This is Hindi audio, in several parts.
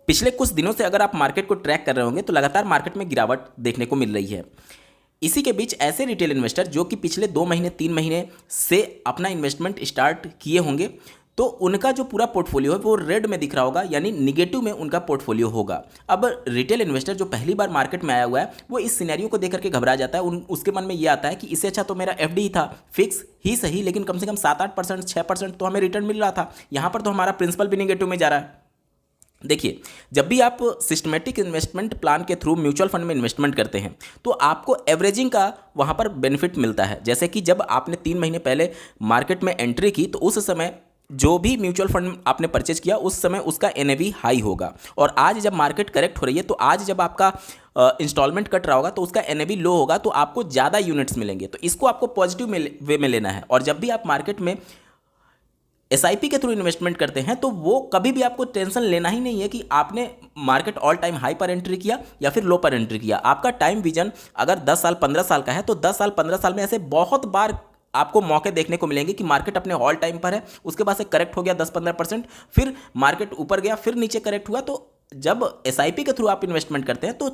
पिछले कुछ दिनों से अगर आप मार्केट को ट्रैक कर रहे होंगे तो लगातार मार्केट में गिरावट देखने को मिल रही है। इसी के बीच ऐसे रिटेल इन्वेस्टर जो कि पिछले 2 महीने 3 महीने से अपना इन्वेस्टमेंट स्टार्ट किए होंगे, तो उनका जो पूरा पोर्टफोलियो है वो रेड में दिख रहा होगा, यानी निगेटिव में उनका पोर्टफोलियो होगा। अब रिटेल इन्वेस्टर जो पहली बार मार्केट में आया हुआ है वो इस सिनेरियो को देख करके घबरा जाता है। उसके मन में ये आता है कि इससे अच्छा तो मेरा एफडी ही था, फिक्स ही सही, लेकिन कम से कम 7-8% 6% तो हमें रिटर्न मिल रहा था। यहाँ पर तो हमारा प्रिंसिपल भी निगेटिव में जा रहा है। देखिए, जब भी आप सिस्टमेटिक इन्वेस्टमेंट प्लान के थ्रू म्यूचुअल फंड में इन्वेस्टमेंट करते हैं तो आपको एवरेजिंग का वहाँ पर बेनिफिट मिलता है। जैसे कि जब आपने 3 महीने पहले मार्केट में एंट्री की तो उस समय जो भी म्यूचुअल फंड आपने परचेज किया उस समय उसका एनएवी हाई होगा, और आज जब मार्केट करेक्ट हो रही है तो आज जब आपका इंस्टॉलमेंट कट रहा होगा तो उसका एनएवी लो होगा, तो आपको ज़्यादा यूनिट्स मिलेंगे। तो इसको आपको पॉजिटिव वे में लेना है। और जब भी आप मार्केट में एसआईपी के थ्रू इन्वेस्टमेंट करते हैं तो वो कभी भी आपको टेंशन लेना ही नहीं है कि आपने मार्केट ऑल टाइम हाई पर एंट्री किया या फिर लो पर एंट्री किया। आपका टाइम विजन अगर 10 साल 15 साल का है तो 10 साल 15 साल में ऐसे बहुत बार आपको मौके देखने को मिलेंगे कि मार्केट अपने ऑल टाइम पर है, उसके बाद से करेक्ट हो गया 10-15%, फिर मार्केट ऊपर गया, फिर नीचे करेक्ट हुआ। तो जब एसआईपी के थ्रू आप इन्वेस्टमेंट करते हैं तो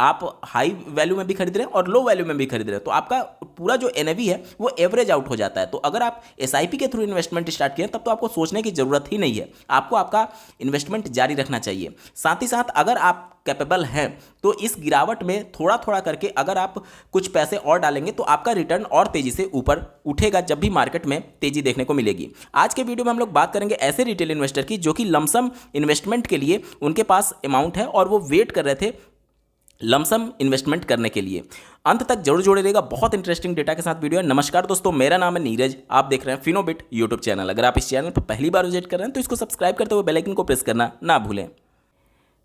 आप हाई वैल्यू में भी खरीद रहे हैं और लो वैल्यू में भी खरीद रहे हैं, तो आपका पूरा जो एनएवी है वो एवरेज आउट हो जाता है। तो अगर आप एसआईपी के थ्रू इन्वेस्टमेंट स्टार्ट किए तब तो आपको सोचने की जरूरत ही नहीं है, आपको आपका इन्वेस्टमेंट जारी रखना चाहिए। साथ ही साथ अगर आप कैपेबल हैं तो इस गिरावट में थोड़ा थोड़ा करके अगर आप कुछ पैसे और डालेंगे तो आपका रिटर्न और तेजी से ऊपर उठेगा जब भी मार्केट में तेजी देखने को मिलेगी। आज के वीडियो में हम लोग बात करेंगे ऐसे रिटेल इन्वेस्टर की जो कि लमसम इन्वेस्टमेंट के लिए उनके पास अमाउंट है और वो वेट कर रहे थे लमसम इन्वेस्टमेंट करने के लिए। अंत तक जरूर जुड़े रहेगा, बहुत इंटरेस्टिंग डेटा के साथ वीडियो है। नमस्कार दोस्तों, मेरा नाम है नीरज, आप देख रहे हैं फिनोबिट यूट्यूब चैनल। अगर आप इस चैनल पर पहली बार विजिट कर रहे हैं तो इसको सब्सक्राइब करते हुए बेल आइकन को प्रेस करना ना भूलें।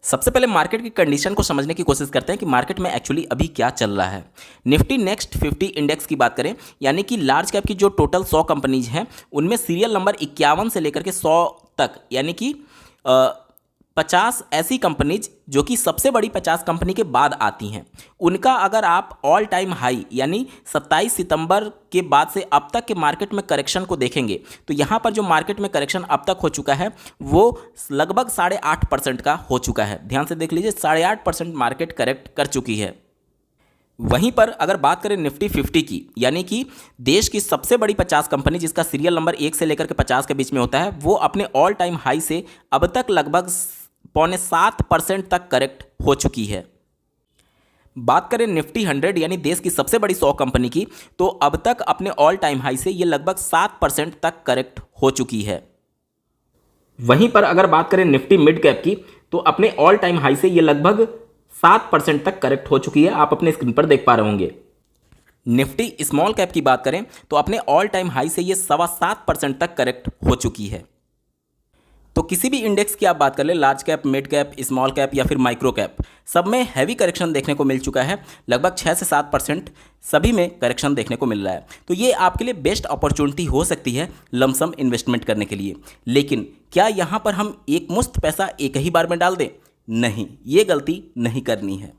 सबसे पहले मार्केट की कंडीशन को समझने की कोशिश करते हैं कि मार्केट में एक्चुअली अभी क्या चल रहा है। निफ्टी नेक्स्ट 50 इंडेक्स की बात करें, यानी कि लार्ज कैप की जो टोटल 100 कंपनीज हैं उनमें सीरियल नंबर 51 से लेकर के 100 तक, यानी कि 50 ऐसी कंपनीज जो कि सबसे बड़ी 50 कंपनी के बाद आती हैं, उनका अगर आप ऑल टाइम हाई यानी 27 सितंबर के बाद से अब तक के मार्केट में करेक्शन को देखेंगे तो यहाँ पर जो मार्केट में करेक्शन अब तक हो चुका है वो लगभग 8.5% का हो चुका है। ध्यान से देख लीजिए, 8.5% मार्केट करेक्ट कर चुकी है। वहीं पर अगर बात करें निफ्टी 50 की, यानी कि देश की सबसे बड़ी 50 कंपनी जिसका सीरियल नंबर 1 से लेकर के 50 के बीच में होता है, वो अपने ऑल टाइम हाई से अब तक लगभग 6.75% तक करेक्ट हो चुकी है। बात करें निफ्टी 100 यानी देश की सबसे बड़ी 100 कंपनी की, तो अब तक अपने ऑल टाइम हाई से ये लगभग 7% तक करेक्ट हो चुकी है। वहीं पर अगर बात करें निफ्टी मिड कैप की, तो अपने ऑल टाइम हाई से ये लगभग 7% तक करेक्ट हो चुकी है, आप अपने स्क्रीन पर देख पा रहे होंगे। निफ्टी स्मॉल कैप की बात करें तो अपने ऑल टाइम हाई से ये 7.25% तक करेक्ट हो चुकी है। तो किसी भी इंडेक्स की आप बात कर ले, large cap, mid cap, small cap या फिर माइक्रो कैप, सब में हैवी करेक्शन देखने को मिल चुका है। लगभग 6 से 7% सभी में करेक्शन देखने को मिल रहा है। तो ये आपके लिए बेस्ट अपॉर्चुनिटी हो सकती है लमसम इन्वेस्टमेंट करने के लिए। लेकिन क्या यहाँ पर हम एक मुश्त पैसा एक ही बार में डाल दें? नहीं, ये गलती नहीं करनी है।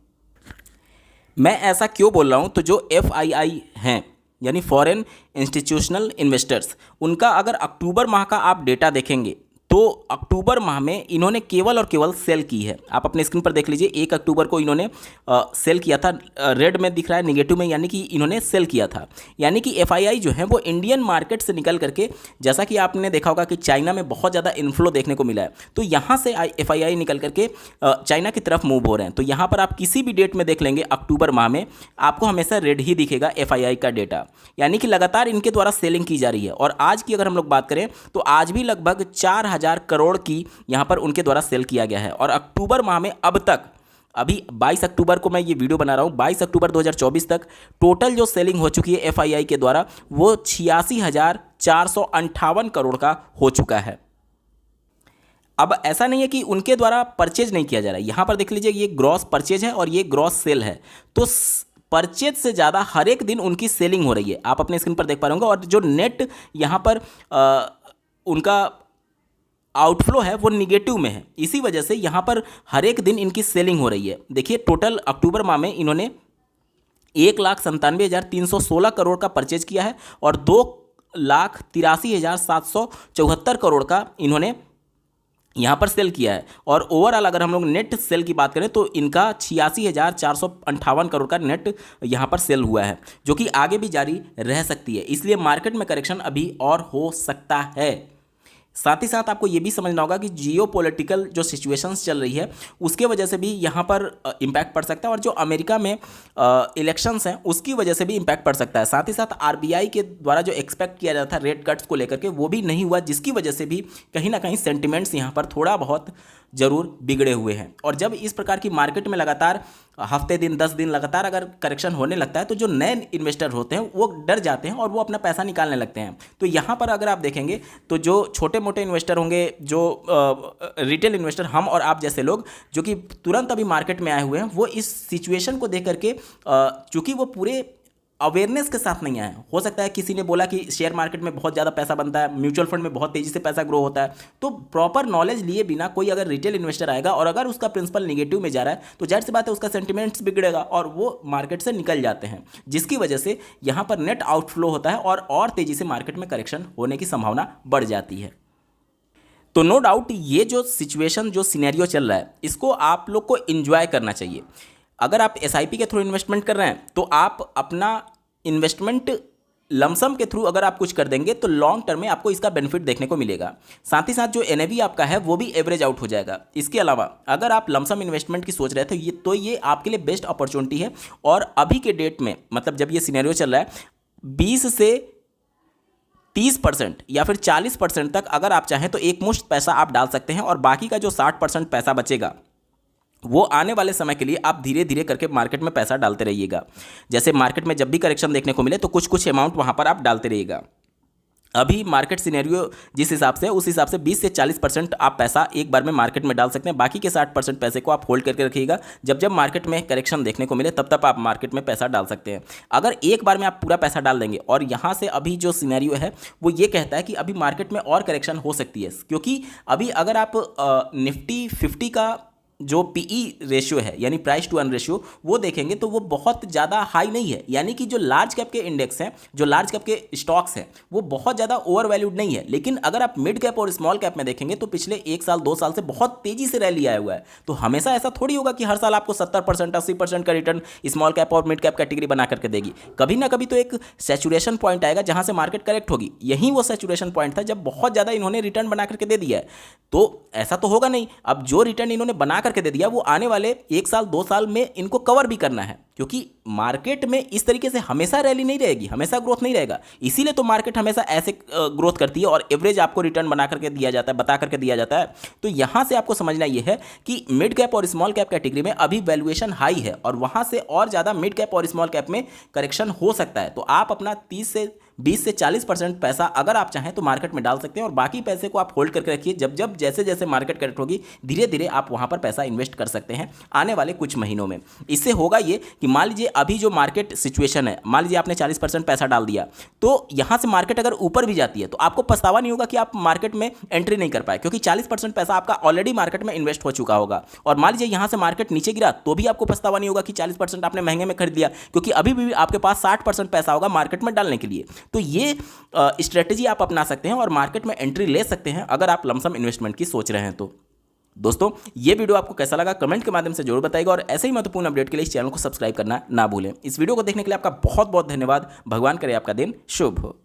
मैं ऐसा क्यों बोल रहा हूँ? तो जो FII हैं यानी फॉरेन इंस्टीट्यूशनल इन्वेस्टर्स, उनका अगर अक्टूबर माह का आप डेटा देखेंगे तो अक्टूबर माह में इन्होंने केवल और केवल सेल की है। आप अपने स्क्रीन पर देख लीजिए, 1 अक्टूबर को इन्होंने सेल किया था, रेड में दिख रहा है, नेगेटिव में, यानी कि इन्होंने सेल किया था। यानी कि FII जो है वो इंडियन मार्केट से निकल करके, जैसा कि आपने देखा होगा कि चाइना में बहुत ज़्यादा इन्फ्लो देखने को मिला है, तो यहाँ से FII निकल करके चाइना की तरफ मूव हो रहे हैं। तो यहाँ पर आप किसी भी डेट में देख लेंगे अक्टूबर माह में आपको हमेशा रेड ही दिखेगा FII का डेटा, यानी कि लगातार इनके द्वारा सेलिंग की जा रही है। और आज की अगर हम लोग बात करें तो आज भी लगभग 4,000 करोड़ की यहाँ पर उनके द्वारा सेल किया गया है। और अक्टूबर माह में अब तक, अभी 22 अक्टूबर को मैं ये वीडियो बना रहा हूँ, 22 अक्टूबर 2024 तक टोटल जो सेलिंग हो चुकी है FII के द्वारा वो 86,458 करोड़ का हो चुका है। अब ऐसा नहीं है कि उनके द्वारा परचेज नहीं किया जा रहा है, यहाँ पर देख लीजिए ये ग्रॉस परचेज है और ये ग्रॉस सेल है। तो परचेज से ज़्यादा हर एक दिन उनकी सेलिंग हो रही है, आप अपने स्क्रीन पर देख पा रहे होंगे। और जो नेट यहाँ पर उनका आउटफ्लो है वो निगेटिव में है, इसी वजह से यहाँ पर हर एक दिन इनकी सेलिंग हो रही है। देखिए, टोटल अक्टूबर माह में इन्होंने 1,97,316 करोड़ का परचेज किया है और 2,83,774 करोड़ का इन्होंने यहाँ पर सेल किया है। और ओवरऑल अगर हम लोग नेट सेल की बात करें तो इनका 86,458 करोड़ का नेट यहाँ पर सेल हुआ है, जो कि आगे भी जारी रह सकती है। इसलिए मार्केट में करेक्शन अभी और हो सकता है। साथ ही साथ आपको ये भी समझना होगा कि जियो पॉलिटिकल जो सिचुएशंस चल रही है उसके वजह से भी यहाँ पर इम्पैक्ट पड़ सकता है, और जो अमेरिका में इलेक्शंस हैं उसकी वजह से भी इम्पैक्ट पड़ सकता है। साथ ही साथ आरबीआई के द्वारा जो एक्सपेक्ट किया जाता था रेट कट्स को लेकर के वो भी नहीं हुआ, जिसकी वजह से भी कहीं ना कहीं सेंटिमेंट्स यहाँ पर थोड़ा बहुत जरूर बिगड़े हुए हैं। और जब इस प्रकार की मार्केट में लगातार हफ्ते दिन 10 दिन लगातार अगर करेक्शन होने लगता है तो जो नए इन्वेस्टर होते हैं वो डर जाते हैं और वो अपना पैसा निकालने लगते हैं। तो यहाँ पर अगर आप देखेंगे तो जो छोटे मोटे इन्वेस्टर होंगे, जो रिटेल इन्वेस्टर, हम और आप जैसे लोग जो कि तुरंत अभी मार्केट में आए हुए हैं, वो इस सिचुएशन को देख करके चूँकि वो पूरे अवेयरनेस के साथ नहीं आए, हो सकता है किसी ने बोला कि शेयर मार्केट में बहुत ज़्यादा पैसा बनता है, म्यूचुअल फंड में बहुत तेज़ी से पैसा ग्रो होता है, तो प्रॉपर नॉलेज लिए बिना कोई अगर रिटेल इन्वेस्टर आएगा और अगर उसका प्रिंसिपल निगेटिव में जा रहा है तो जाहिर सी बात है उसका सेंटिमेंट्स बिगड़ेगा और वो मार्केट से निकल जाते हैं, जिसकी वजह से यहाँ पर नेट आउटफ्लो होता है और तेज़ी से मार्केट में करेक्शन होने की संभावना बढ़ जाती है। तो नो डाउट ये जो सिचुएशन, जो सिनेरियो चल रहा है, इसको आप लोग को एंजॉय करना चाहिए। अगर आप एसआईपी के थ्रू इन्वेस्टमेंट कर रहे हैं तो आप अपना इन्वेस्टमेंट लमसम के थ्रू अगर आप कुछ कर देंगे तो लॉन्ग टर्म में आपको इसका बेनिफिट देखने को मिलेगा। साथ ही साथ जो एनएवी आपका है वो भी एवरेज आउट हो जाएगा। इसके अलावा अगर आप लमसम इन्वेस्टमेंट की सोच रहे थे तो ये आपके लिए बेस्ट अपॉर्चुनिटी है। और अभी के डेट में, मतलब जब ये सिनेरियो चल रहा है, 20 से 30% या फिर 40% तक अगर आप चाहें तो एक मुश्त पैसा आप डाल सकते हैं, और बाकी का जो 60% पैसा बचेगा वो आने वाले समय के लिए आप धीरे धीरे करके मार्केट में पैसा डालते रहिएगा। जैसे मार्केट में जब भी करेक्शन देखने को मिले तो कुछ कुछ अमाउंट वहाँ पर आप डालते रहिएगा। अभी मार्केट सिनेरियो जिस हिसाब से उस हिसाब से 20 से 40% आप पैसा एक बार में मार्केट में डाल सकते हैं, बाकी के 60% पैसे को आप होल्ड करके रखिएगा। जब जब मार्केट में करेक्शन देखने को मिले तब तब आप मार्केट में पैसा डाल सकते हैं। अगर एक बार में आप पूरा पैसा डाल देंगे, और यहाँ से अभी जो सिनेरियो है वो ये कहता है कि अभी मार्केट में और करेक्शन हो सकती है, क्योंकि अभी अगर आप निफ्टी 50 का जो पीई रेशियो है यानी प्राइस टू अर्न रेशियो वो देखेंगे तो वो बहुत ज़्यादा हाई नहीं है। यानी कि जो लार्ज कैप के इंडेक्स हैं, जो लार्ज कैप के स्टॉक्स हैं, वो बहुत ज़्यादा ओवर वैल्यूड नहीं है। लेकिन अगर आप मिड कैप और स्मॉल कैप में देखेंगे तो पिछले 1 साल 2 साल से बहुत तेज़ी से रैली आया हुआ है। तो हमेशा ऐसा थोड़ी होगा कि हर साल आपको 70% 80% का रिटर्न स्मॉल कैप और मिड कैप कैटेगरी बना करके देगी। कभी ना कभी तो एक सैचुरेशन पॉइंट आएगा जहाँ से मार्केट करेक्ट होगी। यही वो सैचुरेशन पॉइंट था जब बहुत ज़्यादा इन्होंने रिटर्न बना करके दे दिया है। तो ऐसा तो होगा नहीं, अब जो रिटर्न इन्होंने बना करके दे दिया वो आने वाले 1 साल 2 साल में इनको कवर भी करना है, क्योंकि मार्केट में इस तरीके से हमेशा रैली नहीं रहेगी, हमेशा ग्रोथ नहीं रहेगा। इसीलिए तो मार्केट हमेशा ऐसे ग्रोथ करती है और एवरेज आपको रिटर्न बना करके दिया जाता है, बता करके दिया जाता है। तो यहाँ से आपको समझना ये है कि मिड कैप और स्मॉल कैप कैटेगरी में अभी वैल्यूएशन हाई है और वहाँ से और ज़्यादा मिड कैप और स्मॉल कैप में करेक्शन हो सकता है। तो आप अपना 20 से 40% पैसा अगर आप चाहें तो मार्केट में डाल सकते हैं, और बाकी पैसे को आप होल्ड करके रखिए। जब जब जैसे जैसे मार्केट करेक्ट होगी धीरे धीरे आप वहाँ पर पैसा इन्वेस्ट कर सकते हैं आने वाले कुछ महीनों में। इससे होगा ये कि मान लीजिए अभी जो मार्केट सिचुएशन है, मान लीजिए आपने 40% पैसा डाल दिया, तो यहाँ से मार्केट अगर ऊपर भी जाती है तो आपको पछतावा नहीं होगा कि आप मार्केट में एंट्री नहीं कर पाए, क्योंकि 40% पैसा आपका ऑलरेडी मार्केट में इन्वेस्ट हो चुका होगा। और मान लीजिए यहाँ से मार्केट नीचे गिरा तो भी आपको पछतावा नहीं होगा कि 40% आपने महंगे में खरीद लिया, क्योंकि अभी भी आपके पास 60% पैसा होगा मार्केट में डालने के लिए। तो ये स्ट्रेटेजी आप अपना सकते हैं और मार्केट में एंट्री ले सकते हैं अगर आप लमसम इन्वेस्टमेंट की सोच रहे हैं तो। दोस्तों, ये वीडियो आपको कैसा लगा कमेंट के माध्यम से जरूर बताइएगा, और ऐसे ही महत्वपूर्ण अपडेट के लिए इस चैनल को सब्सक्राइब करना ना भूलें। इस वीडियो को देखने के लिए आपका बहुत बहुत धन्यवाद। भगवान करे आपका दिन शुभ हो।